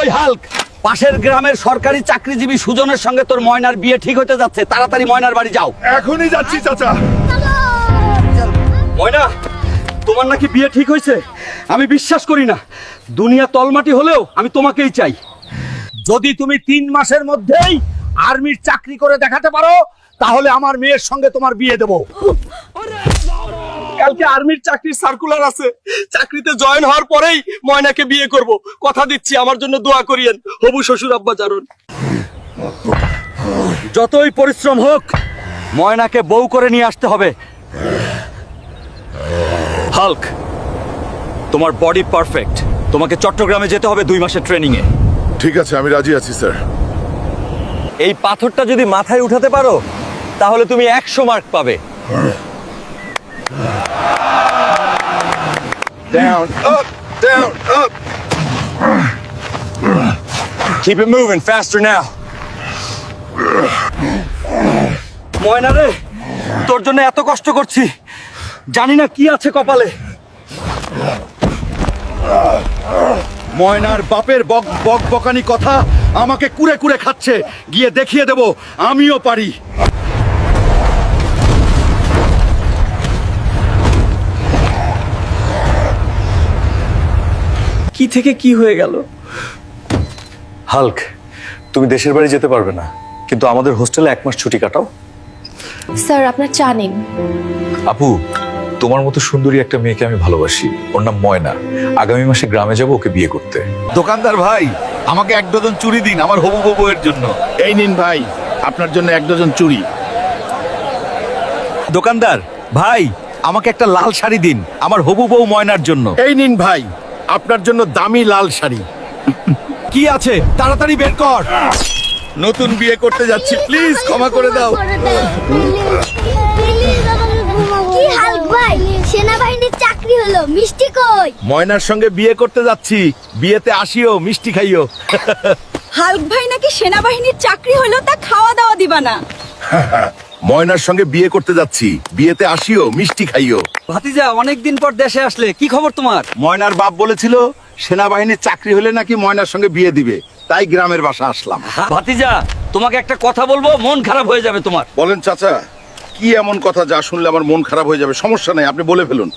ওই হাল্ক, পাশের গ্রামের সরকারি চাকরিজীবী সুজনের সঙ্গে তোর ময়নার বিয়ে ঠিক হতে যাচ্ছে, তাড়াতাড়ি ময়নার বাড়ি যাও। এখনই যাচ্ছি চাচা। ময়না, তোমার নাকি বিয়ে ঠিক হয়েছে? আমি বিশ্বাস করি না। দুনিয়া তলমাটি হলেও আমি তোমাকেই চাই। যদি তুমি 3 মাসের মধ্যেই আর্মির চাকরি করে দেখাতে পারো, তাহলে আমার মেয়ের সঙ্গে তোমার বিয়ে দেব। কালকে আর্মির চাকরির সার্কুলার আছে, চাকরিতে জয়েন হওয়ার পরেই ময়নাকে বিয়ে করব। কথা দিচ্ছি, আমার জন্য দোয়া করিয়েন। হবু শ্বশুর আব্বা জারুন। যতই পরিশ্রম হোক, ময়নাকে বউ করে নিয়ে আসতে হবে। হাল্ক, তোমার বডি পারফেক্ট, তোমাকে চট্টগ্রামে যেতে হবে 2 মাসের ট্রেনিং এ। ঠিক আছে, আমি রাজি আছি স্যার। এই পাথরটা যদি মাথায় উঠাতে পারো, তাহলে তুমি 100 মার্ক পাবে। Down, up, down, up. Keep it moving, faster now. ময়না রে, তোর জন্য এত কষ্ট করছি, জানি না কি আছে কপালে। ময়নার বাপের বক বক বকানি কথা আমাকে কুরে কুরে খাচ্ছে। গিয়ে দেখিয়ে দেব আমিও পারি। কি থেকে কি হয়ে গেল? হাল্ক, তুমি দেশের বাড়ি যেতে পারবে না, কিন্তু আমাদের হোস্টেলে 1 মাস ছুটি কাটাও। স্যার আপনার চা নিন। আপু, তোমার মতো সুন্দরী একটা মেয়েকে আমি ভালোবাসি। ওর নাম ময়না। আগামী মাসে গ্রামে যাব ওকে বিয়ে করতে। দোকানদার ভাই, আমাকে 1 ডজন চুড়ি দিন আমার হবু বউয়ের জন্য। এই নিন ভাই, আপনার জন্য 1 ডজন চুড়ি। দোকানদার ভাই, আমাকে একটা লাল শাড়ি দিন আমার হবু বউ ময়নার জন্য। এই নিন ভাই, আপনার জন্য দামি লাল শাড়ি। কি আছে তাড়াতাড়ি বের কর। নতুন বিয়ে করতে যাচ্ছি, প্লিজ ক্ষমা করে দাও। কি হাল্ক ভাই, সেনাবাহিনীর চাকরি হলো, মিষ্টি কই? ময়নার সঙ্গে বিয়ে করতে যাচ্ছি, বিয়েতে আসিও, মিষ্টি খাইও। হাল্ক ভাই নাকি সেনাবাহিনীর চাকরি হলো, তা খাওয়া দাওয়া দিবা না? ময়নার সঙ্গে বিয়ে করতে যাচ্ছি, বিয়েতে আসিও, মিষ্টি খাইও। ভাতিজা, অনেকদিন পর দেশে আসলে, কি খবর তোমার? ময়নার বাপ বলেছিল সেনাবাহিনীর চাকরি হলে নাকি ময়নার সঙ্গে বিয়ে দিবে, তাই গ্রামের বাসা আসলাম। ভাতিজা, তোমাকে একটা কথা বলবো, মন খারাপ হয়ে যাবে তোমার। বলেন চাচা, কি এমন কথা যা শুনলে আমার মন খারাপ হয়ে যাবে? সমস্যা নাই, আপনি বলে ফেলুন।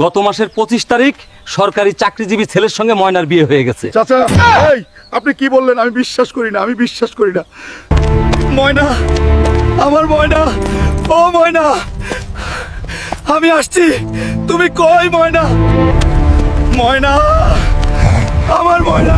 গত মাসের 25 তারিখ সরকারি চাকরিজীবী ছেলের সঙ্গে ময়নার বিয়ে হয়ে গেছে। চাচা, এই আপনি কি বললেন? আমি বিশ্বাস করি না, আমি বিশ্বাস করি না। ময়না, আমার ময়না, ও ময়না, আমি আসছি। তুমি কই ময়না? ময়না, আমার ময়না।